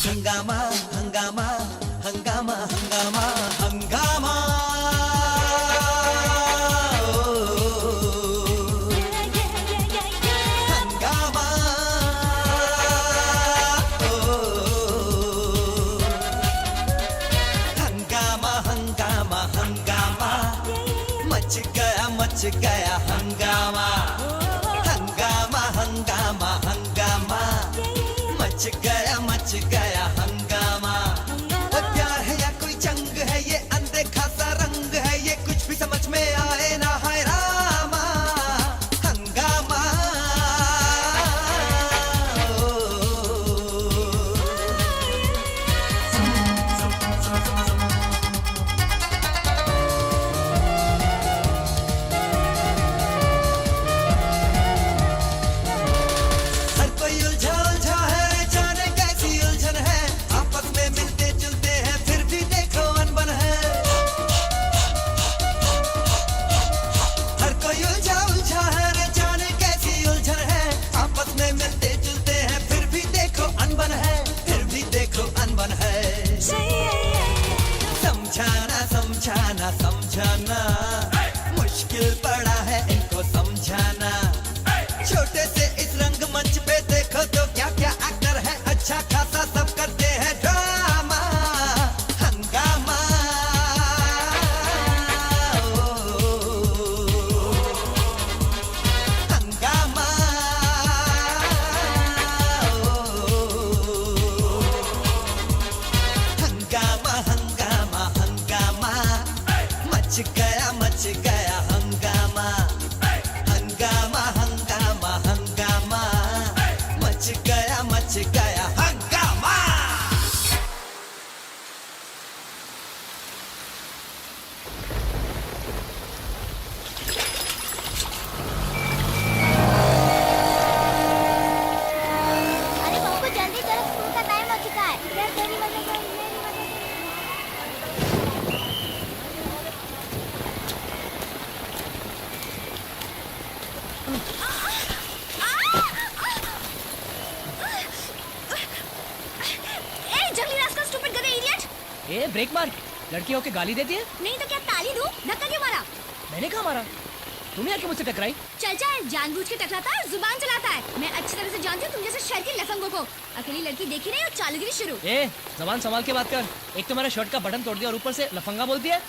हंगामा हंगामा हंगामा हंगामा हंगामा हंगामा हंगामा हंगामा हंगामा मच गया हंगामा हंगामा हंगामा हंगामा मच गया हंगामा। प्यार है या कोई जंग है, ये अनदेखा सा रंग है, ये कुछ भी समझ में आए ना, हाय रामा हंगामा। हर कोई उलझा उलझा है, जाने कैसी उलझन है, आपस में मिलते जुलते हैं फिर भी देखो अनबन है। हर कोई उलझा उलझा है रे, जाने कैसी उलझन है, आपस में मिलते जुलते हैं फिर भी देखो अनबन है, फिर भी देखो अनबन है। समझाना समझाना समझाना मुश्किल पड़ा है इनको समझाना। छोटे से इस रंगमंच पे देखो तो क्या क्या एक्टर है, अच्छा खासा सब करते हैं ड्रामा हंगामा। हंगामा हंगामा हंगामा हंगामा मच गया हंगामा। हंगामा हंगामा हंगामा मच गया हंगामा। अरे बाबू जल्दी करो, स्कूल का टाइम हो चुका है। तेरी वजह से मेरी वजह से। ए जंगली रास्ता, स्टूपिड गधे, इडियट। ए ब्रेक मार, लड़की होके गाली देती है। नहीं तो क्या ताली दूं? धक्का क्यों मारा? मैंने कहा मारा, तुमने आके मुझसे टकराई। चल जानबूझ के टकराता है और जुबान चलाता है। मैं अच्छी तरह से जानती हूँ तुम जैसे शहर की लफंगों को। अकेली लड़की देखी नहीं और चालूगिरी शुरू। ए जबान संभाल के बात कर, एक तो मेरा शर्ट का बटन तोड़ दिया और ऊपर से लफंगा बोलती है।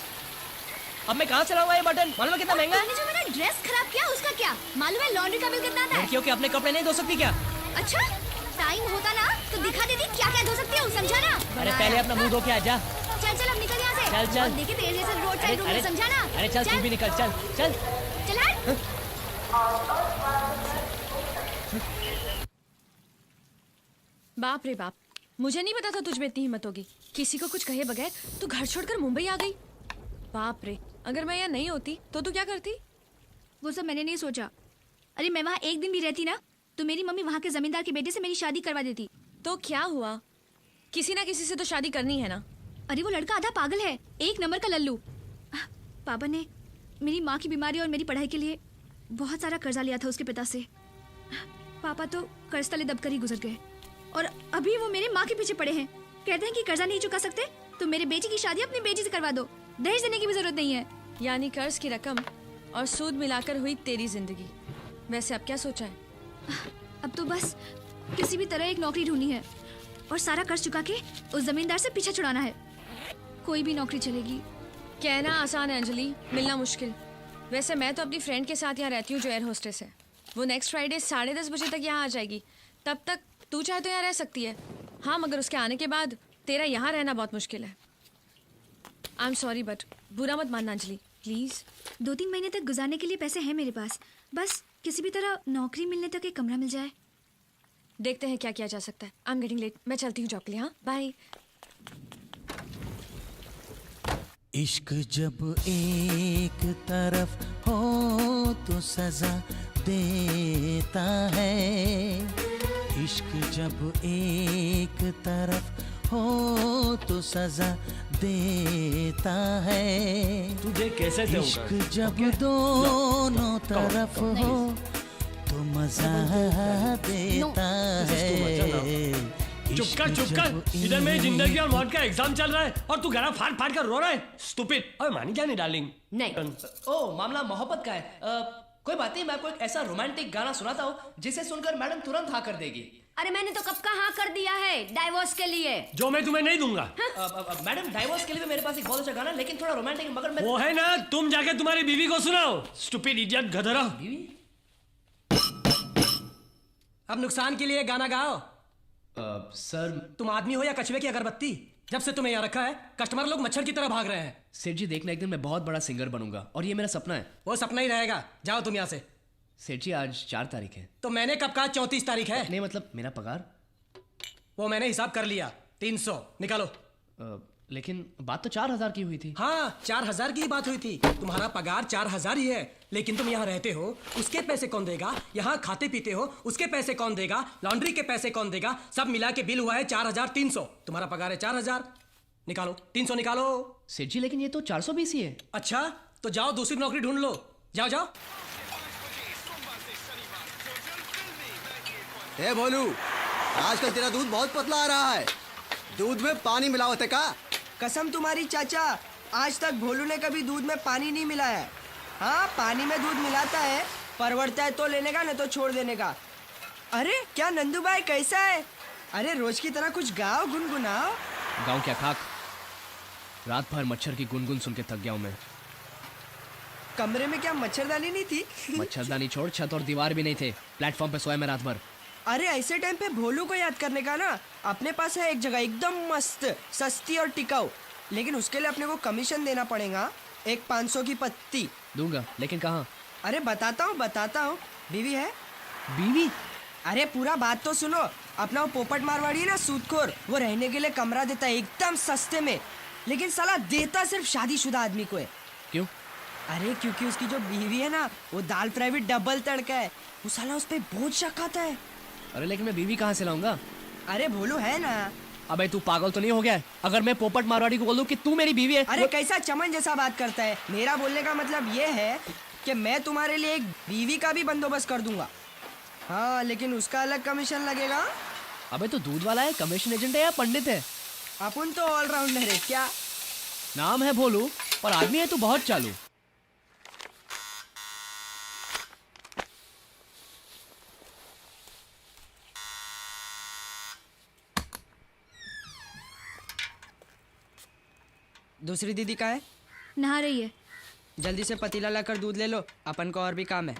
अब मैं कहाँ चलाऊंगा ये बटन? मालूम है कितना महंगा है? तूने जो मेरा ड्रेस खराब किया उसका क्या? मालूम है लॉन्ड्री का बिल कितना आता है? लड़कियों के अपने कपड़े नहीं धो सकती क्या? अच्छा टाइम होता ना तो दिखा देती क्या क्या धो सकती हूँ, समझा ना? अरे पहले अपना मुंह धो के आ जा। चल अब निकल यहाँ से। चल। और देखे तेरे जैसे रोड साइड रूम में, समझा ना? अरे चल तू भी निकल, चल चल। चल हट। बाप रे बाप, मुझे नहीं पता था तुझ में इतनी हिम्मत होगी। किसी को कुछ कहे बगैर तू घर छोड़कर मुंबई आ गई। बाप रे, अगर मैं यहाँ नहीं होती तो तू क्या करती? वो सब मैंने नहीं सोचा। अरे मैं वहाँ एक दिन भी रहती ना तो मेरी मम्मी वहाँ के जमींदार के बेटे से मेरी शादी करवा देती। तो क्या हुआ, किसी ना किसी से तो शादी करनी है ना। अरे वो लड़का आधा पागल है, एक नंबर का लल्लू। पापा ने मेरी माँ की बीमारी और मेरी पढ़ाई के लिए बहुत सारा कर्जा लिया था उसके पिता से। पापा तो कर्ज तले दबकर ही गुजर गए और अभी वो मेरे माँ के पीछे पड़े हैं। कहते हैं कि कर्जा नहीं चुका सकते तो मेरे बेटी की शादी अपनी बेटी से करवा दो, दहेज देने की भी जरूरत नहीं है। यानी कर्ज की रकम और सूद मिलाकर हुई तेरी जिंदगी। वैसे अब क्या सोचा है? अब तो बस किसी भी तरह एक नौकरी ढूंढनी है और सारा कर्ज चुका के उस जमींदार से पीछा छुड़ाना है। कोई भी नौकरी चलेगी। कहना आसान है अंजलि, मिलना मुश्किल। वैसे मैं तो अपनी फ्रेंड के साथ यहाँ रहती हूँ जो एयर होस्टेस है। वो नेक्स्ट फ्राइडे 10:30 बजे तक यहाँ आ जाएगी। तब तक तू चाहे तो यहाँ रह सकती है। हाँ, मगर उसके आने के बाद तेरा यहाँ रहना बहुत मुश्किल है। आई एम सॉरी बट बुरा मत मानना अंजलि, प्लीज। 2-3 महीने तक गुजारने के लिए पैसे हैं मेरे पास, बस किसी भी तरह नौकरी मिलने तक एक कमरा मिल जाए। देखते हैं क्या किया जा सकता है। आई एम गेटिंग लेट, मैं चलती हूँ जॉब के लिए। हाँ बाय। इश्क जब एक तरफ हो तो सजा देता है, इश्क जब एक तरफ हो तो सजा देता है, तुझे कैसे दूंगा? इश्क जब दोनों तरफ हो तो मजा देता है, चुप कर इधर मेरी जिंदगी और मौत का एग्जाम चल रहा है और तू गला फाड़ फाड़ कर रो रहा है स्टूपिड। और मानी क्या नहीं डार्लिंग? नहीं। ओ मामला मोहब्बत का है। कोई बात नहीं, मैं आपको एक ऐसा रोमांटिक गाना सुनाता हूँ जिसे सुनकर मैडम तुरंत हाँ कर देगी। अरे मैंने तो कब का हाँ कर दिया है डाइवोर्स के लिए। जो मैं तुम्हें नहीं दूंगा। मैडम डाइवोर्स के लिए भी मेरे पास एक बहुत अच्छा गाना है, लेकिन थोड़ा रोमांटिक, मगर मैं वो है ना, तुम जाके तुम्हारी बीवी को सुनाओ। स्टूपिड इडियट गधरा। अब नुकसान के लिए गाना गाओ। सर तुम आदमी हो या कछुए की अगरबत्ती? जब से तुम्हें यहाँ रखा है कस्टमर लोग मच्छर की तरह भाग रहे हैं। सेठ जी देखना, एक दिन मैं बहुत बड़ा सिंगर बनूंगा और ये मेरा सपना है। वो सपना ही रहेगा, जाओ तुम यहाँ से। सेठ जी आज 4 तारीख है। तो मैंने कब कहा 34 तारीख है? नहीं मतलब मेरा पगार। वो मैंने हिसाब कर लिया, 300 निकालो। लेकिन बात तो 4,000 की हुई थी। हाँ 4,000 की बात हुई थी। तुम्हारा पगार 4,000 ही है, लेकिन तुम यहाँ रहते हो उसके पैसे कौन देगा? यहाँ खाते पीते हो उसके पैसे कौन देगा? लॉन्ड्री के पैसे कौन देगा? सब मिला के बिल हुआ है 4,300। तुम्हारा पगार है 4,000, निकालो 300 निकालो। सेठ जी लेकिन ये तो 420 ही है। अच्छा तो जाओ दूसरी नौकरी ढूंढ लो, जाओ जाओ। ए भोलू, आजकल तेरा दूध बहुत पतला आ रहा है। दूध में पानी मिलावट है का? कसम तुम्हारी चाचा, आज तक भोलू ने कभी दूध में पानी नहीं मिलाया है। हाँ पानी में दूध मिलाता है, परवड़ता है तो लेने का, नहीं तो छोड़ देने का। अरे क्या नंदू भाई कैसा है? अरे रोज की तरह कुछ गाओ, गुनगुनाओ। गाँव क्या खाक, रात भर मच्छर की गुनगुन सुन के थक गया हूं मैं। कमरे में क्या मच्छरदानी नहीं थी? मच्छरदानी छोड़, छत और दीवार भी नहीं थे। प्लेटफॉर्म पे सोया मैं रात भर। अरे ऐसे टाइम पे भोलू को याद करने का ना, अपने पास है एक जगह एकदम मस्त, सस्ती और टिकाऊ, लेकिन उसके लिए अपने को कमीशन देना पड़ेगा, एक 500 की पत्ती। दूंगा, लेकिन कहाँ? अरे बताता हूँ। बीवी है? बीवी? अरे पूरा बात तो सुनो। अपना वो पोपट मारवाड़ी है ना, सूदखोर, वो रहने के लिए कमरा देता है एकदम सस्ते में, लेकिन साला देता सिर्फ शादीशुदा आदमी को है। क्यों? अरे क्योंकि उसकी जो बीवी है ना, वो दाल फ्राई भी डबल तड़का है। वो साला उस पे बहुत शक आता है। अरे लेकिन मैं बीवी कहाँ से लाऊंगा? अरे भोलू है ना। अबे तू पागल तो नहीं हो गया है? अगर मैं पोपट मारवाड़ी को बोलूं कि तू मेरी बीवी है। अरे कैसा चमन जैसा बात करता है। मेरा बोलने का मतलब ये है कि मैं तुम्हारे लिए एक बीवी का भी बंदोबस्त कर दूंगा। हाँ लेकिन उसका अलग कमीशन लगेगा। अबे तो दूध वाला है, कमीशन एजेंट है या पंडित है? अपन तो ऑलराउंडर है क्या? नाम है भोलू पर आदमी है तू बहुत चालू। दूसरी दीदी कहाँ है? नहा रही है। जल्दी से पतीला लाकर दूध ले लो, अपन को और भी काम है।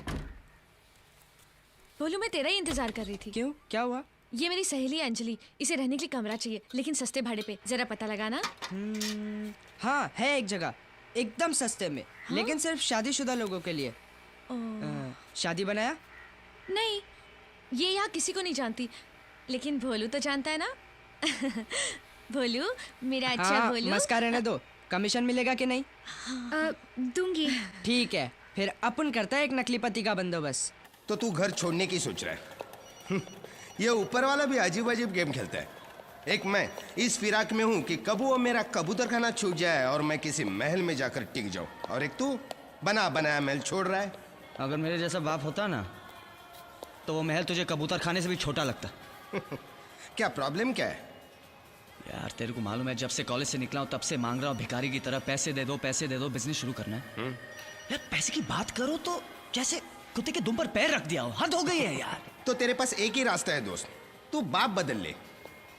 बोलू मैं तेरा ही इंतजार कर रही थी। क्यों, क्या हुआ? ये मेरी सहेली है अंजलि, इसे रहने के लिए कमरा चाहिए, लेकिन सस्ते भाड़े पे। जरा पता लगाना। हाँ है एक जगह एकदम सस्ते में, लेकिन सिर्फ शादीशुदा लोगों के लिए। शादी बनाया? नहीं, ये यहाँ किसी को नहीं जानती, लेकिन भोलू तो जानता है ना। भोलू मेरा अच्छा हाँ, भोलू। मस्का रहने दो। कमीशन मिलेगा कि नहीं? दूंगी। ठीक है, फिर अपन करता है एक नकली पति का बंदोबस्त। तो तू घर छोड़ने की सोच रहा है? ये ऊपर वाला भी अजीब अजीब गेम खेलता है। एक मैं इस फिराक में हूँ कि कब वो मेरा कबूतर खाना छूट जाए और मैं किसी महल में जाकर टिक जाऊँ, और एक तू बना बनाया महल छोड़ रहा है। अगर मेरे जैसा बाप होता ना, तो वो महल तुझे कबूतर खाने से भी छोटा लगता। क्या प्रॉब्लम क्या है? यार तेरे को मालूम है, जब से कॉलेज से निकला हूँ तब से मांग रहा हूँ भिखारी की तरह, पैसे दे दो बिजनेस शुरू करना है। यार पैसे की बात करो तो जैसे कुत्ते के दुम पर पैर रख दिया हो, हद हो गई है यार। तो तेरे पास एक ही रास्ता है दोस्त, तू बाप बदल ले।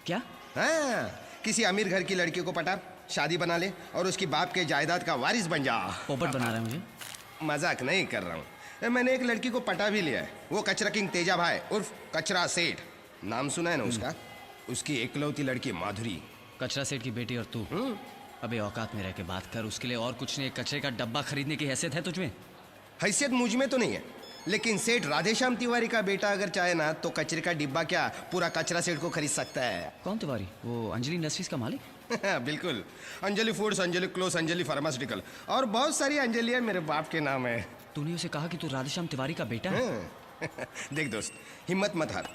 क्या? हाँ, किसी अमीर घर की लड़की को पटा, शादी बना ले और उसकी बाप के जायदाद का वारिस बन जा। पोपट बना रहा है मुझे? मजाक नहीं कर रहा हूँ, मैंने एक लड़की को पटा भी लिया है। वो कचरा किंग तेजा भाई उर्फ कचरा सेठ, नाम सुना है ना उसका? उसकी एकलौती लड़की माधुरी। कचरा सेठ की बेटी और तू? अबे औकात में रह के बात कर, उसके लिए और कुछ नहीं, कचरे का डब्बा खरीदने की हैसियत है तुझमें? हैसियत मुझ में तो नहीं है, लेकिन सेठ राधेश्याम तिवारी का बेटा अगर चाहे ना तो कचरे का डिब्बा क्या पूरा कचरा सेठ को खरीद सकता है। कौन तिवारी? वो अंजलि इंडस्ट्रीज का मालिक? बिल्कुल, Anjali foods, Anjali cloth, Anjali pharmaceutical और बहुत सारी अंजलियां मेरे बाप के नाम है। तूने उसे कहा कि तू राधेश्याम तिवारी का बेटा है? देख दोस्त, हिम्मत मत हार।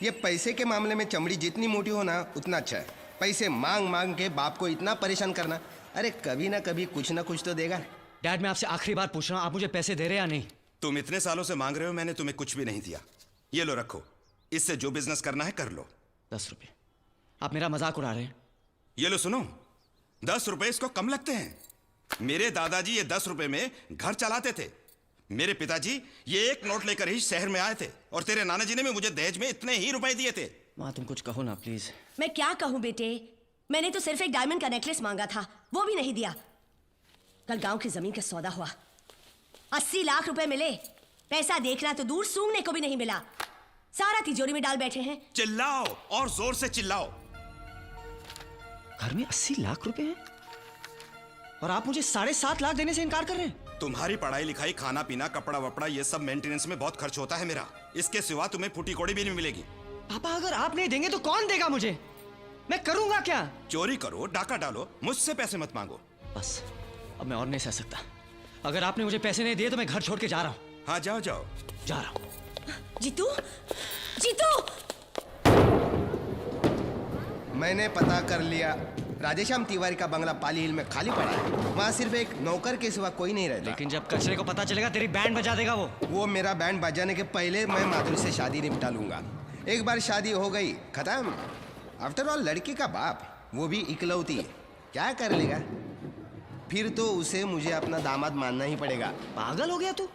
ये पैसे के मामले में चमड़ी जितनी मोटी हो ना उतना अच्छा है। पैसे मांग मांग के बाप को इतना परेशान करना, अरे कभी ना कभी कुछ ना कुछ तो देगा। डैड मैं आपसे आखिरी बार पूछ रहा हूँ, आप मुझे पैसे दे रहे या नहीं? तुम इतने सालों से मांग रहे हो, मैंने तुम्हें कुछ भी नहीं दिया। ये लो रखो, इससे जो बिजनेस करना है कर लो। 10 रुपये। आप मेरा मजाक उड़ा रहे हैं। ये लो सुनो, 10 रुपए इसको कम लगते हैं। मेरे दादाजी ये 10 रुपए में घर चलाते थे। मेरे पिताजी ये एक नोट लेकर ही शहर में आए थे, और तेरे नाना जी ने भी मुझे दहेज में इतने ही रुपए दिए थे। माँ तुम कुछ कहो ना प्लीज। मैं क्या कहूँ बेटे, मैंने तो सिर्फ एक डायमंड का नेकलेस मांगा था, वो भी नहीं दिया। कल गांव की जमीन का सौदा हुआ, 80 लाख रुपए मिले। पैसा देखना तो दूर, सूंघने को भी नहीं मिला। सारा तिजोरी में डाल बैठे हैं। चिल्लाओ और जोर से चिल्लाओ। घर में 80 लाख रुपए हैं और आप मुझे 7.5 लाख देने से इनकार कर रहे हैं। तुम्हारी पढ़ाई लिखाई, खाना पीना, कपड़ा वपड़ा, ये सब मेंटेनेंस में बहुत खर्च होता है मेरा। इसके सिवा तुम्हें फूटी कौड़ी भी नहीं मिलेगी। पापा अगर आप नहीं देंगे तो कौन देगा मुझे? मैं करूंगा क्या? चोरी करो, डाका डालो, मुझसे पैसे मत मांगो। बस अब मैं और नहीं सह सकता। अगर आपने मुझे पैसे नहीं दिए तो मैं घर छोड़ के जा रहा हूँ। हाँ जाओ जाओ। जा रहा हूँ। जीतू, जीतू! मैंने पता कर लिया, राधेश्याम तिवारी का बंगला पाली हिल में खाली पड़ा है। वहाँ सिर्फ एक नौकर के सिवा कोई नहीं रहता। लेकिन जब कचरे को पता चलेगा तेरी बैंड बजा देगा वो मेरा बैंड बजाने के पहले मैं माधुरी से शादी निपटा लूंगा। एक बार शादी हो गई, खत्म। आफ्टर ऑल लड़की का बाप, वो भी इकलौती, क्या कर लेगा? फिर तो उसे मुझे अपना दामाद मानना ही पड़ेगा। पागल हो गया तू?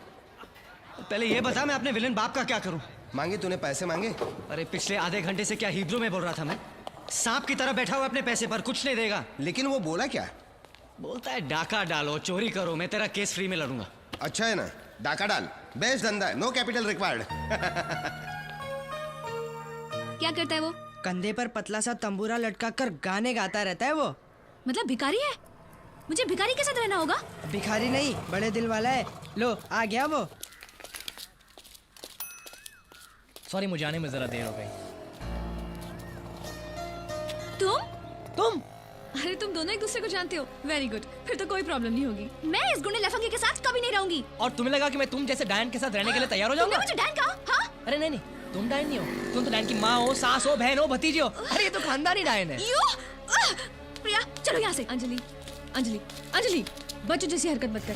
पहले ये बता मैं अपने विलन बाप का क्या करूं? मांगे तूने पैसे मांगे? अरे पिछले आधे घंटे से क्या हिब्रू में बोल रहा था मैं? सांप की तरह बैठा हुआ अपने पैसे पर, कुछ नहीं देगा। लेकिन वो बोला क्या? बोलता है डाका डालो, चोरी करो, मैं तेरा केस फ्री में लड़ूंगा। अच्छा है ना, डाका डाल, बेस्ट धंधा है, नो कैपिटल रिक्वायर्ड। क्या करता है वो? कंधे पर पतला सा तंबूरा लटका कर गाने गाता रहता है वो। मतलब भिखारी है? मुझे भिखारी के साथ रहना होगा? भिखारी नहीं, बड़े दिल वाला है। लो आ गया वो। सॉरी, मुझे आने में जरा देर हो गई। तुम? अरे तुम दोनों एक दूसरे को जानते हो? वेरी गुड, फिर तो कोई प्रॉब्लम नहीं होगी। मैं इस गुंडे लफंगे के साथ कभी नहीं रहूंगी। और तुम्हें लगा कि मैं तुम जैसे डायन के साथ रहने के लिए तैयार हो जाऊंगा? तुमने मुझे डायन कहा? हाँ? अरे नहीं, तुम डायन नहीं हो। तुम तो डायन की माँ हो, सास हो, बहन हो, भतीजी हो। अरे ये तो खानदानी डायन है। प्रिया चलो यहाँ से। अंजलि, अंजलि, अंजलि, बच्चों जैसी हरकत मत कर।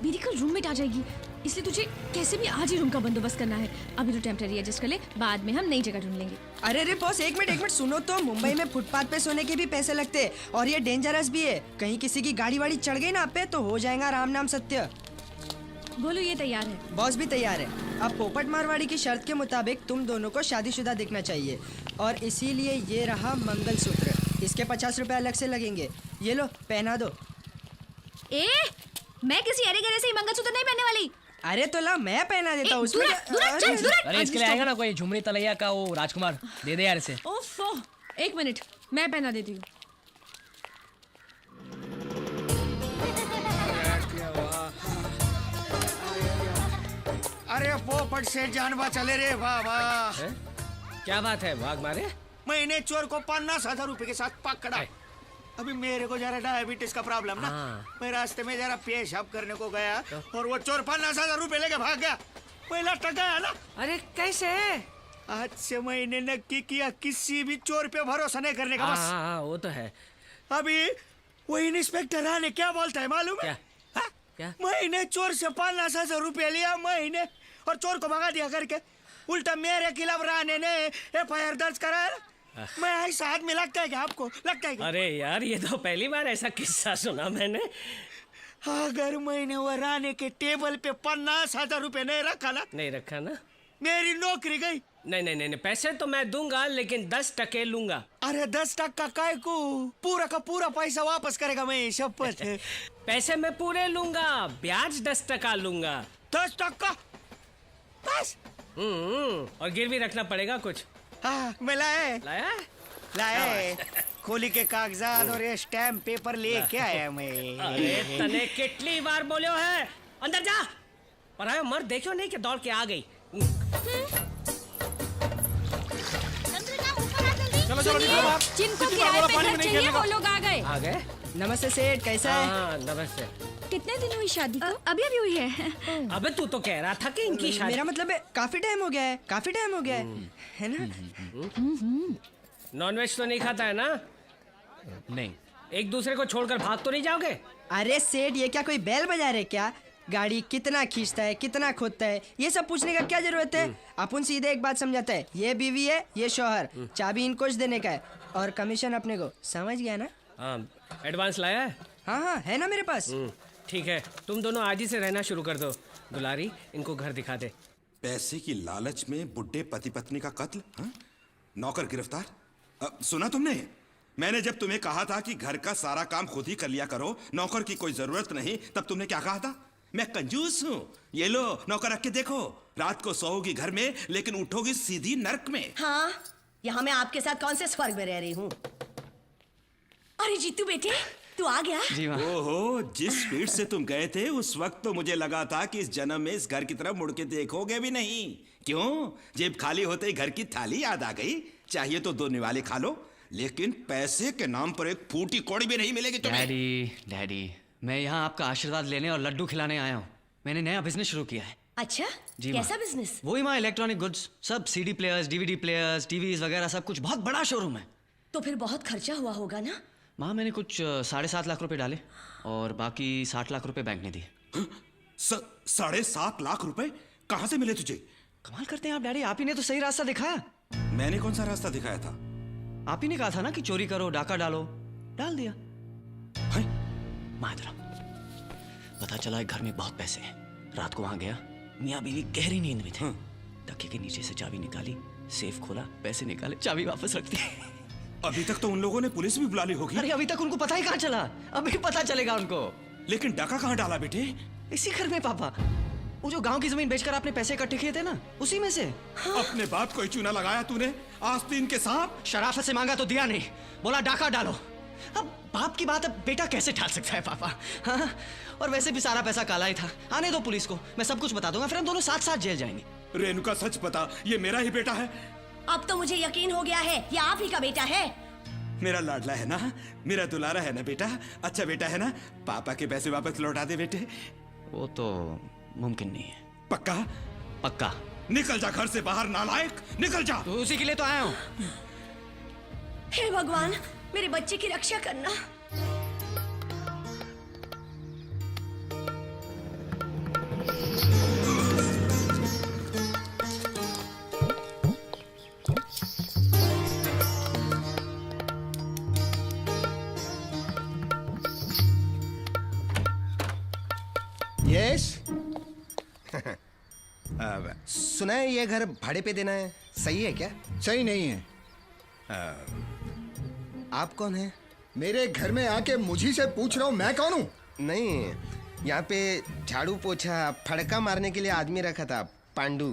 मेरी कल रूममेट आ जाएगी, इसलिए तुझे कैसे भी आज ही रूम का बंदोबस्त करना है। अभी तो टेम्परेरी एडजस्ट कर ले, बाद में हम नई जगह ढूंढ लेंगे। अरे रे बॉस, एक मिनट सुनो तो। मुंबई में फुटपाथ पे सोने के भी पैसे लगते हैं और ये डेंजरस भी है। कहीं किसी की गाड़ी वाड़ी चढ़ गई ना आप पे तो हो जाएगा राम नाम सत्य। बोलो ये तैयार है? बॉस भी तैयार है। अब पोपट मारवाड़ी की शर्त के मुताबिक तुम दोनों को शादीशुदा दिखना चाहिए और इसीलिए ये रहा मंगलसूत्र। इसके 50 रुपए अलग से लगेंगे। ये लो पहना दो। मैं किसी अरे गरे से मंगलसूत्र नहीं पहनने वाली। अरे तो ला मैं पहना देता हूँ उसमें। अरे इसके लिए आएगा ना कोई झुमरी तलैया का वो राजकुमार, दे दे यार इसे। ओफो, एक मिनट, मैं पहना देती हूँ। अरे पोपट से जानवा चले रे बाबा। क्या बात है, भाग मारे? मैंने चोर को 50,000 रुपए के साथ पकड़ा। अभी मेरे को जरा डायबिटीज का प्रॉब्लम ना, मैं रास्ते में जरा पेशाब करने को गया और वो चोर 50,000 रुपए लेके भाग गया। पहला टका है ना। अरे कैसे? आज से मैंने नक्की किया किसी भी चोर पे भरोसा नहीं करने का। बस हाँ, वो तो है। अभी वो इंस्पेक्टर राणे क्या बोलता है मालूम है? क्या? मैंने चोर से 50,000 रुपए लिया महीने और चोर को भगा दिया करके। उल्टा मेरे खिलाफ राणे ने FIR दर्ज कराया। मैं ऐसा आदमी लगता है क्या आपको? लगता है क्या? अरे यार ये तो पहली बार ऐसा किस्सा सुना मैंने। अगर मैंने वो राणे के टेबल पे 50,000 रुपए नहीं रखा ना, नहीं रखा ना, मेरी नौकरी गई। नहीं, पैसे तो मैं दूंगा लेकिन 10% लूंगा। अरे 10% काय को? पूरा का पूरा पैसा वापस करेगा मैं, शपथ। पैसे मैं पूरे लूंगा, ब्याज 10% लूंगा। 10%? बस? और गिरवी रखना पड़ेगा कुछ। हाँ, मैं लाए खोली के कागजात और ये स्टैम्प पेपर लेके आया मैं। अरे तने कितनी बार बोलो है अंदर जा, पर आयो मर देखो नहीं कि दौड़ के आ गई। चलो जिनको किराए पे घर चाहिए वो लोग आ गए। नमस्ते सेठ, कैसा है? हाँ नमस्ते। कितने दिन हुई शादी को? अभी हुई है। अबे तू तो कह रहा था कि इनकी शादी। मेरा मतलब है काफी टाइम हो गया है ना? नॉनवेज तो नहीं खाता है ना? नहीं। एक दूसरे को छोड़कर भाग तो नहीं जाओगे? अरे सेठ, ये क्या कोई बैल बजा रहे क्या? गाड़ी कितना खींचता है, कितना खोदता है, ये सब पूछने का क्या जरूरत है? अपन सीधे एक बात समझाते हैं, ये बीवी है, ये शौहर, चाबी इनको देने का है। और कमीशन अपने को, समझ गया ना? हाँ, एडवांस लाया है? हाँ हाँ, है ना मेरे पास। ठीक है, तुम दोनों आज ही से रहना शुरू कर दो। दुलारी, इनको घर दिखा दे। पैसे की लालच में बुड्ढे पति पत्नी का कत्ल, हाँ? नौकर गिरफ्तार। सुना तुमने? मैंने जब तुम्हें कहा था कि घर का सारा काम खुद ही कर लिया करो, नौकर की कोई जरूरत नहीं, तब तुमने क्या कहा था? मैं कंजूस हूँ। ये लो नौकर रख के देखो, रात को सोओगी घर में लेकिन उठोगी सीधी नर्क में। हाँ, यहाँ मैं आपके साथ कौन से स्वर्ग में रह रही हूँ? अरे जीतू बेटे, तू आ गया? जी माँ। ओहो, जिस स्पीड से तुम गए थे उस वक्त तो मुझे लगा था कि इस जन्म में इस घर की तरफ मुड़ के देखोगे भी नहीं। क्यों? जेब खाली होते ही घर की थाली याद आ गई? चाहिए तो 2 निवाले खा लो, लेकिन पैसे के नाम पर एक फूटी कौड़ी भी नहीं मिलेगी तुम्हें। डैडी, मैं यहाँ आपका आशीर्वाद लेने और लड्डू खिलाने आया हूँ। मैंने नया बिजनेस शुरू किया है। अच्छा, जी कैसा बिजनेस? वही माँ, इलेक्ट्रॉनिक गुड्स, सब CD players, DVD players, TVs वगैरह सब कुछ। बहुत बड़ा शोरूम है। तो फिर बहुत खर्चा हुआ होगा ना? माँ, मैंने कुछ 7.5 लाख रुपए डाले और बाकी 60 लाख रुपए बैंक ने दिए। 7.5 लाख रुपए कहाँ से मिले तुझे? कमाल करते हैं आप डैडी, आप ही ने तो सही रास्ता दिखाया। मैंने कौन सा रास्ता दिखाया था? आप ही ने कहा था ना कि चोरी करो, डाका डालो, डाल दिया। माँ इधर आओ। पता चला घर में बहुत पैसे हैं। रात को वहां गया, मियाँ बीवी गहरी नींद में थे। तकिए के नीचे से चाबी निकाली, सेफ खोला, पैसे निकाले, चाबी वापस रख दी। अभी तक तो उन लोगों ने पुलिस भी बुला ली होगी। अरे अभी तक उनको पता ही कहाँ चला, अभी पता चलेगा उनको। लेकिन डाका कहाँ डाला बेटे? इसी घर में पापा, वो जो गांव की जमीन बेचकर आपने पैसे इकट्ठे किए थे ना, उसी में से। अपने बाप को ही चूना लगाया तूने, आस्तीन के सांप। शराफत से मांगा तो दिया नहीं, बोला डाका डालो। अब बाप की बात अब बेटा कैसे टाल सकता है पापा? हाँ, और वैसे भी सारा पैसा काला ही था। आने दो पुलिस को, मैं सब कुछ बता दूंगा, फिर हम दोनों साथ साथ जेल जाएंगे। रेणुका सच बता, ये मेरा ही बेटा है? अब तो मुझे यकीन हो गया है, ये आप ही का बेटा है। मेरा लाडला है ना, मेरा दुलारा है ना बेटा, अच्छा बेटा है ना? पापा के पैसे वापस लौटा दे बेटे। वो तो मुमकिन नहीं है। पक्का? पक्का। निकल जा घर से बाहर नालायक, निकल जा। तो उसी के लिए तो आया हूँ। हे भगवान, मेरे बच्चे की रक्षा करना। यस। सुना है ये घर भाड़े पे देना है, सही है क्या? सही नहीं है। आप कौन हैं? मेरे घर में आके मुझी से पूछ रहा हूँ मैं कौन हूँ? नहीं, यहाँ पे झाड़ू पोछा फड़का मारने के लिए आदमी रखा था, पांडू,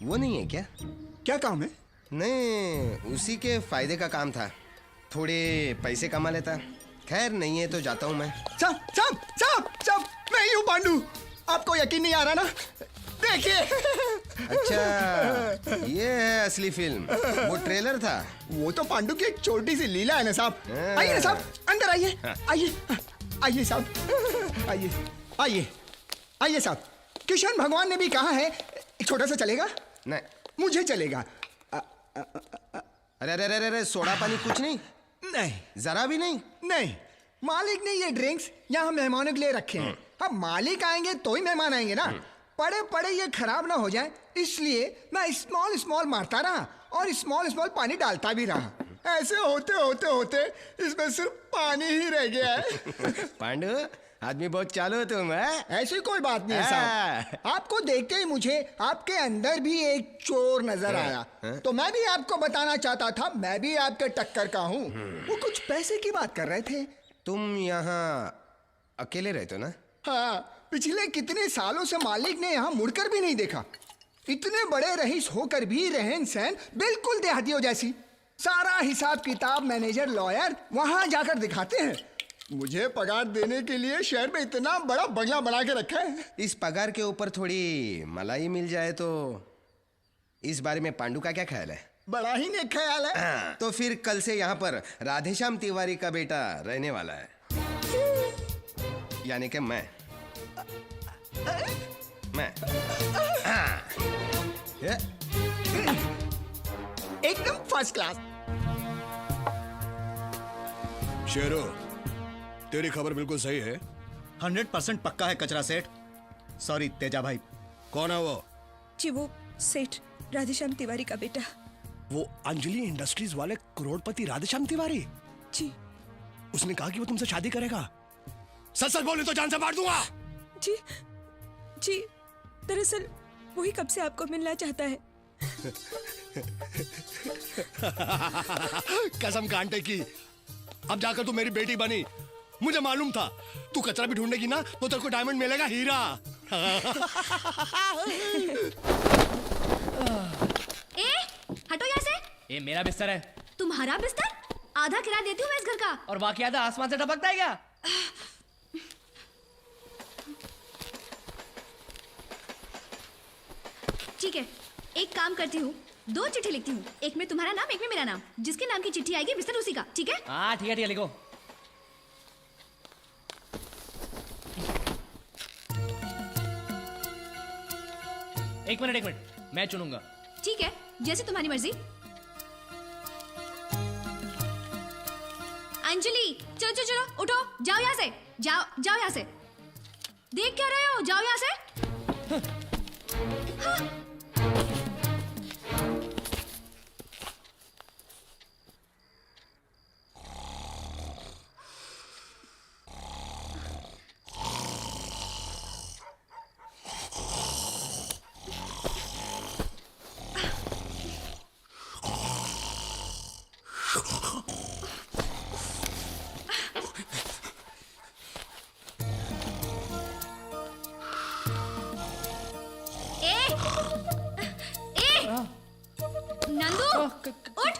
वो नहीं है क्या? क्या काम है? नहीं, उसी के फायदे का काम था, थोड़े पैसे कमा लेता। खैर नहीं है तो जाता हूँ मैं। साहब साहब साहब साहब, मैं ही हूँ पांडू। आपको यकीन नहीं आ रहा ना? देखिए। अच्छा, ये है असली फिल्म, वो ट्रेलर था। वो तो पांडू की एक छोटी सी लीला है ना साहब। आइए ना साहब, अंदर आइए। आइए आइए साहब, आइए आइए आइए साहब। कृष्ण भगवान ने भी कहा है, छोटा सा चलेगा? नहीं, मुझे चलेगा। अरे अरे अरे अरे, सोडा पानी कुछ नहीं? नहीं, जरा भी नहीं? नहीं, मालिक ने ये ड्रिंक्स यहाँ मेहमानों के लिए रखे हैं। अब मालिक आएंगे तो ही मेहमान आएंगे ना। पड़े पड़े ये खराब ना हो जाए, इसलिए मैं स्मॉल स्मॉल मारता रहा और स्मॉल स्मॉल पानी डालता भी रहा। ऐसे होते होते होते इसमें सिर्फ पानी ही रह गया है। पांडू, आदमी बहुत चालू हो तुम है? ऐसी कोई बात नहीं है साहब। आपको देखते ही मुझे आपके अंदर भी एक चोर नजर आया, तो मैं भी आपको बताना चाहता था, मैं भी आपके टक्कर का हूँ। वो कुछ पैसे की बात कर रहे थे। तुम यहाँ अकेले रहते हो ना? हाँ, पिछले कितने सालों से मालिक ने यहाँ मुड़कर भी नहीं देखा। इतने बड़े रईस होकर भी रहन सहन बिल्कुल देहातियों जैसी। सारा हिसाब किताब मैनेजर लॉयर वहां जाकर दिखाते हैं। मुझे पगार देने के लिए शहर में इतना बड़ा बंगला बना के रखा है। इस पगार के ऊपर थोड़ी मलाई मिल जाए तो। इस बारे में पांडू का क्या ख्याल है? बड़ा ही नेक ख्याल है। तो फिर कल से यहाँ पर राधेश्याम तिवारी का बेटा रहने वाला है, यानी कि मैं। एकदम फर्स्ट क्लास। शेरो, तेरी खबर बिल्कुल सही है। 100% पक्का है कचरा सेठ। सॉरी तेजा भाई। कौन है वो? जी वो सेठ राधेश्याम तिवारी का बेटा। वो अंजलि इंडस्ट्रीज वाले करोड़पति राधेश्याम तिवारी? जी उसने कहा कि वो तुमसे शादी करेगा। सच सच बोले तो जान से मार दूंगा। जी जी, दरअसल वही कब से आपको मिलना चाहता है। कसम कांटे की, अब जाकर तू मेरी बेटी बनी। मुझे मालूम था तू कचरा भी ढूंढेगी ना तो तेरे को डायमंड मिलेगा, हीरा। ए, हटो यहाँ से। ये मेरा बिस्तर है। तुम्हारा बिस्तर? आधा किराया देती हूँ मैं इस घर का। और बाकी आधा आसमान से टपकता है क्या? ठीक है, एक काम करती हूँ, 2 चिट्ठी लिखती हूँ, एक में तुम्हारा नाम, एक में मेरा नाम। जिसके नाम की चिट्ठी आएगी बिस्तर उसी का, ठीक है? हाँ ठीक है लिखो। एक मिनट, मैं चुनूंगा। ठीक है, जैसे तुम्हारी मर्जी। अंजलि, चलो चलो चलो, उठो, जाओ यहाँ से, जाओ यहाँ से। देख क्या रहे हो, जाओ यहाँ से। हाँ।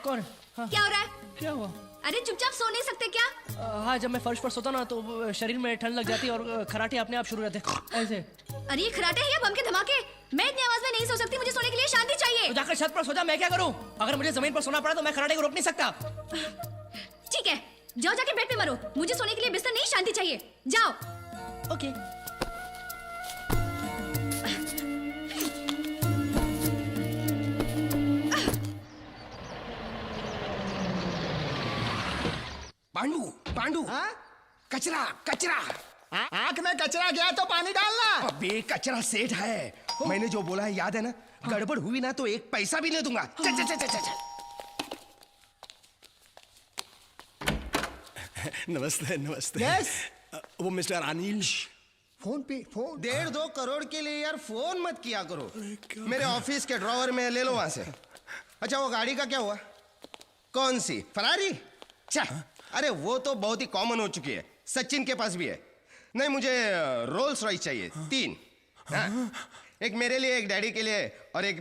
कौन? क्या हो रहा है? क्या हुआ? अरे चुपचाप सो नहीं सकते क्या? हाँ, जब मैं फर्श पर सोता ना तो शरीर में ठंड लग जाती और खराटे अपने आप शुरू रहते ऐसे। अरे ये खराटे हैं या बम के धमाके? मैं इतनी आवाज में नहीं सो सकती, मुझे सोने के लिए शांति चाहिए। तो जाकर छत पर सो जा, मैं क्या करूं? अगर मुझे जमीन पर सोना पड़ा तो मैं खराटे को रोक नहीं सकता। ठीक है, जाओ जाके बेड पे मरो। मुझे सोने के लिए बिस्तर नहीं, शांति चाहिए। जाओ। ओके। पांडू, पांडू, कचरा कचरा। आंख में कचरा गया तो पानी डालना। अबे कचरा सेठ है, मैंने जो बोला है याद है ना? गड़बड़ हुई ना तो 1 पैसा भी नहीं दूंगा। चल चल चल चल चल। नमस्ते नमस्ते। यस। वो मिस्टर अनिल। फोन पे फोन। 1.5-2 करोड़ के लिए यार फोन मत किया करो। मेरे ऑफिस के ड्रॉवर में ले लो वहां से। अच्छा वो गाड़ी का क्या हुआ? कौन सी? फरारी? अरे वो तो बहुत ही कॉमन हो चुकी है, सचिन के पास भी है। नहीं मुझे रोल्स रॉयस चाहिए 3। हाँ? एक मेरे लिए, एक डैडी के लिए और एक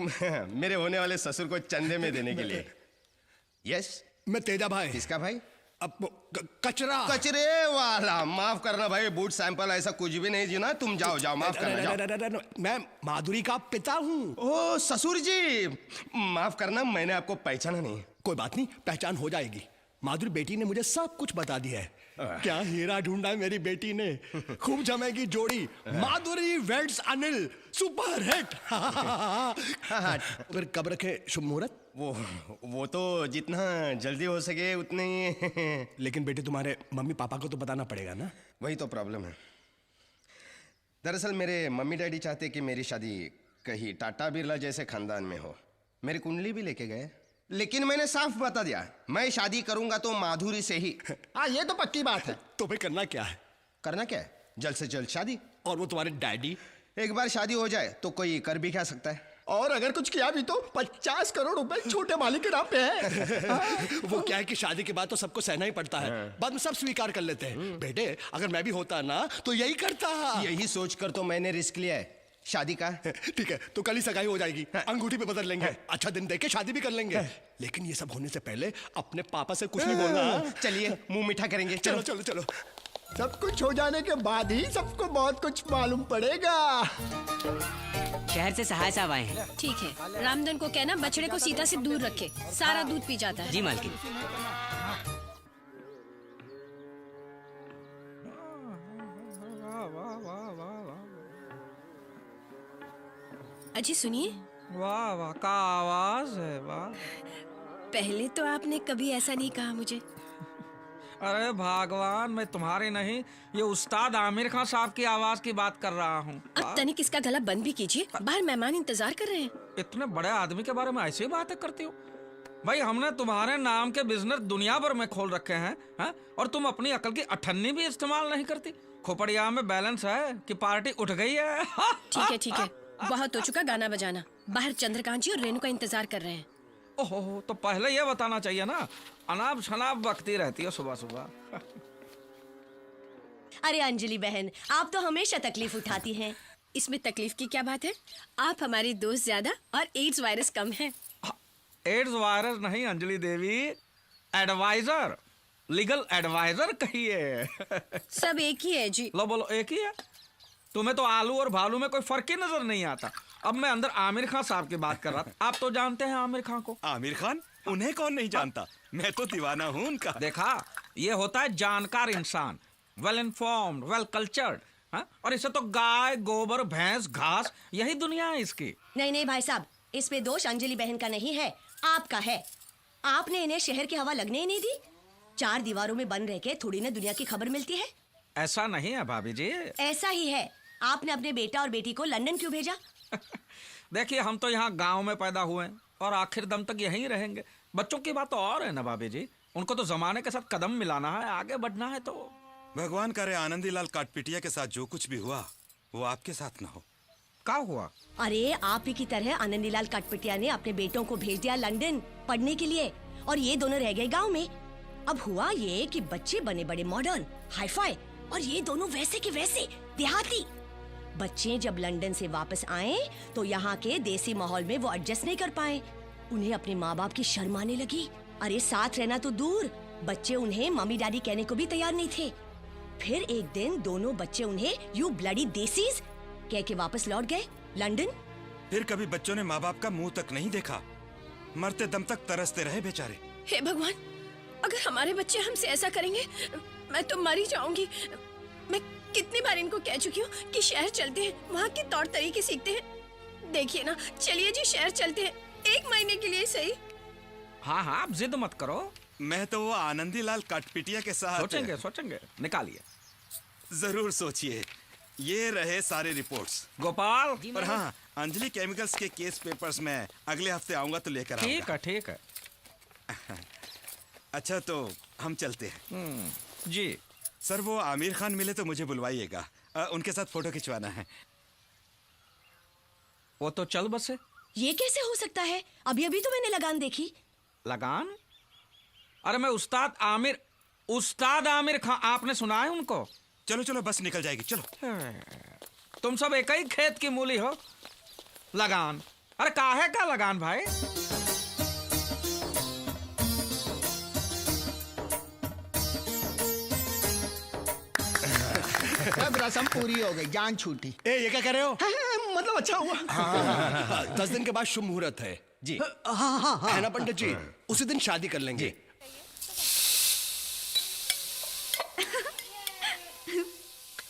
मेरे होने वाले ससुर को चंदे में देने के लिए। यस। मैं तेजा भाई। किसका भाई? अब कचरा। कचरे वाला। माफ करना भाई, बूट सैंपल ऐसा कुछ भी नहीं जी ना। तुम जाओ जाओ, माफ करना जाओ। मैं माधुरी का पिता हूँ। ओ ससुर जी, माफ करना मैंने आपको पहचाना नहीं। कोई बात नहीं, पहचान हो जाएगी। माधुरी बेटी ने मुझे सब कुछ बता दिया है। क्या हीरा ढूंढा है मेरी बेटी ने। खूब जमेगी जोड़ी। माधुरी वेड्स अनिल, सुपर हिट। फिर कब रखे शुभ मुहूर्त? वो तो जितना जल्दी हो सके उतने ही। लेकिन बेटे तुम्हारे मम्मी पापा को तो बताना पड़ेगा ना। वही तो प्रॉब्लम है। दरअसल मेरे मम्मी डैडी चाहते कि मेरी शादी कहीं टाटा बिरला जैसे खानदान में हो। मेरी कुंडली भी लेके गए, लेकिन मैंने साफ बता दिया मैं शादी करूंगा तो माधुरी से ही। हाँ ये तो पक्की बात है। तो फिर करना क्या है? करना क्या है? जल्द से जल्द शादी। और वो तुम्हारे डैडी? एक बार शादी हो जाए तो कोई कर भी क्या सकता है। और अगर कुछ किया भी तो 50 करोड़ रुपए छोटे मालिक के नाम पे है। वो क्या है कि शादी के बाद तो सबको सहना ही पड़ता है। बाद में सब स्वीकार कर लेते हैं। बेटे अगर मैं भी होता ना तो यही करता। यही सोचकर तो मैंने रिस्क लिया है शादी का। ठीक है, तो कल ही सगाई हो जाएगी। अंगूठी पे बदल लेंगे, अच्छा दिन देख के शादी भी कर लेंगे। लेकिन ये सब होने से पहले अपने पापा से कुछ नहीं बोलना। चलिए मुंह मीठा करेंगे। चलो चलो चलो। सब कुछ हो जाने के बाद ही सबको बहुत कुछ मालूम पड़ेगा। शहर से सहाय साहब आए हैं। ठीक है, रामधन को कहना बछड़े को सीता से दूर रखे, सारा दूध पी जाता है। जी मालकिन। अजी सुनिए। वाह वाह का आवाज है, वाह। पहले तो आपने कभी ऐसा नहीं कहा मुझे। अरे भगवान, मैं तुम्हारी नहीं, ये उस्ताद आमिर खान साहब की आवाज की बात कर रहा हूँ। अब तनिक इसका गला बंद भी कीजिए, बाहर मेहमान इंतजार कर रहे हैं। इतने बड़े आदमी के बारे में ऐसी बातें करती हो? भाई हमने तुम्हारे नाम के बिजनेस दुनिया भर में खोल रखे हैं और तुम अपनी अकल की अठन्नी भी इस्तेमाल नहीं करती। खोपड़िया में बैलेंस है कि पार्टी उठ गई है। ठीक है बहुत हो चुका गाना बजाना। बाहर चंद्रकांत जी और रेणु का इंतजार कर रहे हैं। ओहो, तो पहले ये बताना चाहिए ना। अनाप शनाप बकती रहती है सुबह सुबह। अरे अंजलि बहन, आप तो हमेशा तकलीफ उठाती हैं। इसमें तकलीफ की क्या बात है? आप हमारी दोस्त ज्यादा और एड्स वायरस कम है। एड्स वायरस नहीं अंजलि देवी, एडवाइजर, लीगल एडवाइजर कहिए। सब एक ही है जी। लो बोलो, एक ही है। तुम्हें तो आलू और भालू में कोई फर्क ही नजर नहीं आता। अब मैं अंदर आमिर खान साहब की बात कर रहा था। आप तो जानते हैं आमिर खान को। आमिर खान? उन्हें कौन नहीं जानता, मैं तो दीवाना हूँ उनका। देखा, ये होता है जानकार इंसान, वेल इन्फॉर्म्ड, वेल कल्चर्ड। और इसे तो गाय, गोबर, भैंस, घास, यही दुनिया है इसकी। नहीं भाई साहब, इस पे दोष अंजलि बहन का नहीं है, आपका है। आपने इन्हें शहर की हवा लगने ही नहीं दी। 4 दीवारों में बंद रह के थोड़ी ना दुनिया की खबर मिलती है। ऐसा नहीं है भाभी जी। ऐसा ही है। आपने अपने बेटा और बेटी को लंदन क्यों भेजा? देखिए, हम तो यहाँ गांव में पैदा हुए हैं और आखिर दम तक यहीं रहेंगे। बच्चों की बात तो और है ना भाभी जी। उनको तो जमाने के साथ कदम मिलाना है, आगे बढ़ना है। तो भगवान करे आनंदीलाल काटपिटिया के साथ जो कुछ भी हुआ वो आपके साथ ना हो। क्या हुआ? अरे आप ही की तरह आनंदीलाल कटपटिया ने अपने बेटों को भेज दिया लंदन पढ़ने के लिए, और ये दोनों रह गए गांव में। अब हुआ ये कि बच्चे बने बड़े मॉडर्न, हाईफाई, और ये दोनों वैसे के वैसे देहाती। बच्चे जब लंदन से वापस आए तो यहाँ के देसी माहौल में वो एडजस्ट नहीं कर पाए। उन्हें अपने माँ बाप की शर्म आने लगी। अरे साथ रहना तो दूर, बच्चे उन्हें मम्मी डैडी कहने को भी तैयार नहीं थे। फिर एक दिन दोनों बच्चे उन्हें यू ब्लडी देसीज कह के वापस लौट गए लंदन। फिर कभी बच्चों ने माँ बाप का मुंह तक नहीं देखा, मरते दम तक तरसते रहे बेचारे। हे भगवान, अगर हमारे बच्चे हमसे ऐसा करेंगे मैं तो मर ही जाऊंगी। मैं कितनी बार इनको कह चुकी हूँ कि शहर चलते हैं, वहाँ के तौर तरीके सीखते हैं। देखिए ना, चलिए जी शहर चलते हैं, 1 महीने के लिए सही। हाँ, आप जिद मत करो। मैं तो वो आनंदीलाल काटपिटिया के साथ सोचेंगे, निकालिए। जरूर सोचिए। ये रहे सारे रिपोर्ट्स। गोपाल। और हाँ, अंजलि केमिकल्स के केस पेपर्स में अगले हफ्ते आऊंगा तो लेकर आऊंगा। ठीक है। अच्छा, तो हम चलते हैं। जी सर, वो आमिर खान मिले तो मुझे बुलवाइएगा, उनके साथ फोटो खिंचवाना है। वो तो चल बसे। ये कैसे हो सकता है? अभी तो मैंने लगान देखी। लगान? अरे मैं उस्ताद आमिर खान, आपने सुना है उनको? चलो बस निकल जाएगी, चलो। तुम सब एक ही खेत की मूली हो। लगान? अरे काहे का लगान भाई? अब रस्म पूरी हो गई, जान छूटी। ये क्या कर रहे हो? मतलब अच्छा हुआ। 10 दिन के बाद शुभ मुहूर्त है जी। हाँ। है ना पंडित जी? उसी दिन शादी कर लेंगे।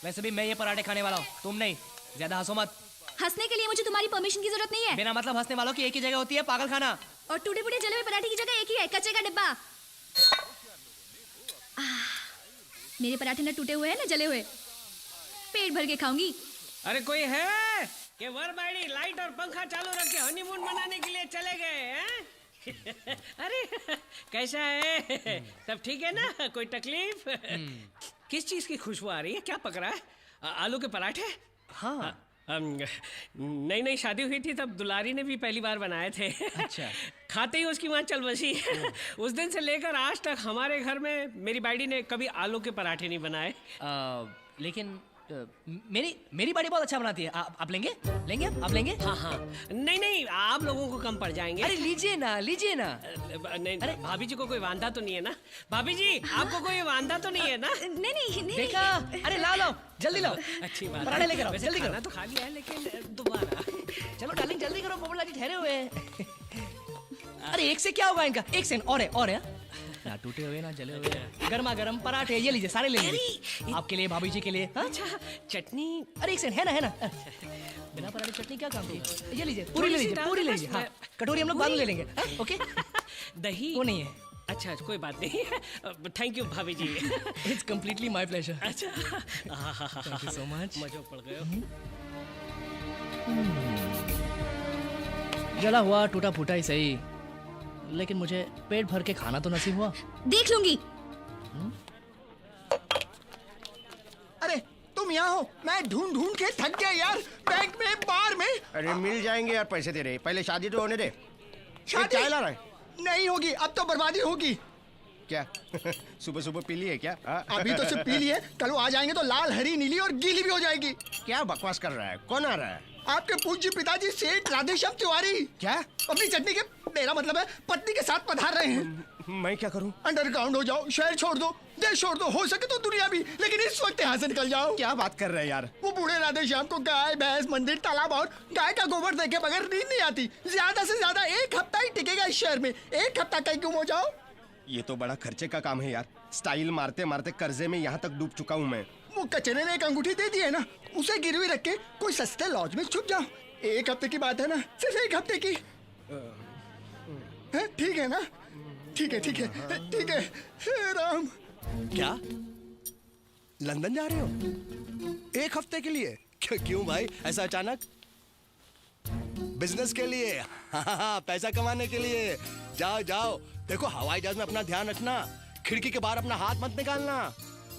वैसे भी मैं ये पराठे खाने वाला हूँ, तुम नहीं। ज्यादा हंसो मत। हंसने के लिए मुझे तुम्हारी परमिशन की जरूरत नहीं है। बिना मतलब हंसने वालों की एक ही जगह होती है, पागल खाना। और टूटे फूटे जले हुए पराठे की जगह एक ही है, कचरे का डिब्बा। मेरे पराठे न टूटे हुए हैं न जले हुए। पेट भर के खाऊंगी। अरे कोई है कि वरबाड़ी लाइट और पंखा चालू रख के हनीमून मनाने के लिए चले गए हैं? अरे कैसा है, सब ठीक है ना? कोई तकलीफ? किस चीज की खुशबू आ रही है? क्या पक रहा है? आलू के पराठे? हाँ। नई शादी हुई थी तब दुलारी ने भी पहली बार बनाए थे। अच्छा। खाते ही उसकी वहाँ चल बसी। उस दिन से लेकर आज तक हमारे घर में मेरी बाड़ी ने कभी आलू के पराठे नहीं बनाए। लेकिन मेरी बाड़ी बहुत अच्छा बनाती है। आप लेंगे? आप लेंगे? हाँ। नहीं, आप लोगों को कम पड़ जाएंगे। अरे लीजिए ना। नहीं, अरे भाभी जी को कोई वांदा तो नहीं है ना? भाभी जी, आपको कोई वांदा तो नहीं है ना? नहीं। देखा? अरे लाओ, जल्दी लाओ। अच्छी बात। पराठे लेकर आओ, वैसे जल्दी खाना तो खा लिया है, लेकिन दोबारा। चलो डार्लिंग, जल्दी करो, पोपटलाल जी ठहरे हुए हैं। अरे एक से क्या होगा इनका? एक सेकंड और है। ना टूटे हुए ना जले हुए, गर्मा गर्म पराठे। ये लीजिए, सारे ले लीजिए। आपके लिए, भाभी जी के लिए। अच्छा, चटनी? अरे एक सेकंड, है ना। बिना पराठे चटनी क्या काम की? ये लीजिए, पूरी ले लीजिए। हाँ, कटोरी हम लोग बाद में ले लेंगे। ओके। दही? वो नहीं है। अच्छा, कोई बात नहीं। थैंक यू भाभी जी। It's completely my pleasure. अच्छा, थैंक यू सो मच। मजा पड़ गया। जला हुआ टूटा फूटा ही सही, लेकिन मुझे पेट भर के खाना तो नसीब हुआ। देख लूंगी। अरे तुम यहाँ हो, मैं ढूंढ ढूंढ के थक गया यार, बैंक में, बार में। अरे मिल जाएंगे यार, पैसे दे रहे, पहले शादी तो होने दे। शादी चाय ला रहा है? नहीं होगी, अब तो बर्बादी होगी। क्या सुबह सुबह पी ली है क्या? अभी तो सिर्फ पी लिए, कल वो आ जाएंगे तो लाल, हरी, नीली और गीली भी हो जाएगी। क्या बकवास कर रहा है? कौन आ रहा है? आपके पूज्य पिताजी सेठ राधेश्याम तिवारी। क्या? अपनी चटनी के, मेरा मतलब है पत्नी के साथ पधार रहे हैं। मैं क्या करूं? अंडरग्राउंड हो जाओ, शहर छोड़ दो, देश छोड़ दो, हो सके तो दुनिया भी, लेकिन इस वक्त यहाँ से निकल जाओ। क्या बात कर रहे हैं यार? वो बूढ़े राधेश्याम को गाय, भैंस, मंदिर, तालाब और गाय का गोबर देके बगैर नींद नहीं आती। ज्यादा से ज्यादा 1 हफ्ता ही टिकेगा इस शहर में। 1 हफ्ता कहीं गुम हो जाओ। ये तो बड़ा खर्चे का काम है यार। स्टाइल मारते मारते कर्जे में यहाँ तक डूब चुका हूँ मैं। वो कचरे ने एक अंगूठी दे दी है ना, उसे गिरवी रख के कोई सस्ते लॉज में छुप जाओ। 1 हफ्ते की बात है ना, सिर्फ 1 हफ्ते की। ठीक है ना? ठीक है, ठीक है, ठीक है। हे राम। क्या लंदन जा रहे हो 1 हफ्ते के लिए? क्यों भाई, ऐसा अचानक? बिजनेस के लिए? हाँ, पैसा कमाने के लिए। जाओ जाओ, देखो हवाई जहाज में अपना ध्यान रखना, खिड़की के बाहर अपना हाथ मत निकालना।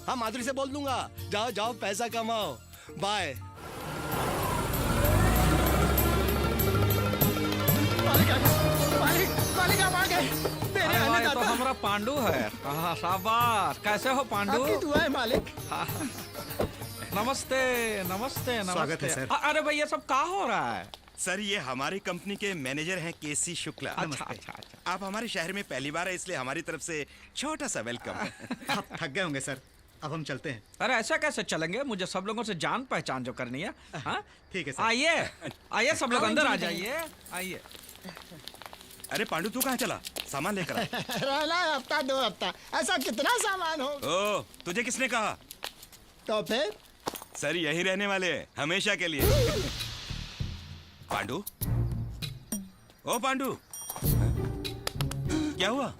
हाँ, माधुरी से बोल दूंगा। जाओ जाओ, पैसा कमाओ। बाय। मालिक आप आ गए। मेरे आने ये तो हमारा पांडू है। हाँ, शाबाश। कैसे हो पांडू? आपकी दुआ है मालिक। नमस्ते नमस्ते नमस्ते। स्वागत है, सर। अरे भाई, ये सब क्या हो रहा है? सर, ये हमारी कंपनी के मैनेजर हैं केसी शुक्ला। अच्छा अच्छा अच्छा। आप हमारे शहर में पहली बार है, इसलिए हमारी तरफ से छोटा सा वेलकम। आप थक गए होंगे सर, अब हम चलते हैं। अरे ऐसा कैसे चलेंगे? मुझे सब लोगों से जान पहचान जो करनी है। हाँ ठीक है सर। आइए आइए, सब लोग अंदर आ जाइए। आइए। अरे पांडू, तू कहाँ चला? सामान लेकर आ। रहना है हफ्ता 2 हफ्ता, ऐसा कितना सामान हो? ओ, तुझे किसने कहा? तो फिर सर यही रहने वाले हैं हमेशा के लिए। पांडू, ओ पांडू, क्या हुआ?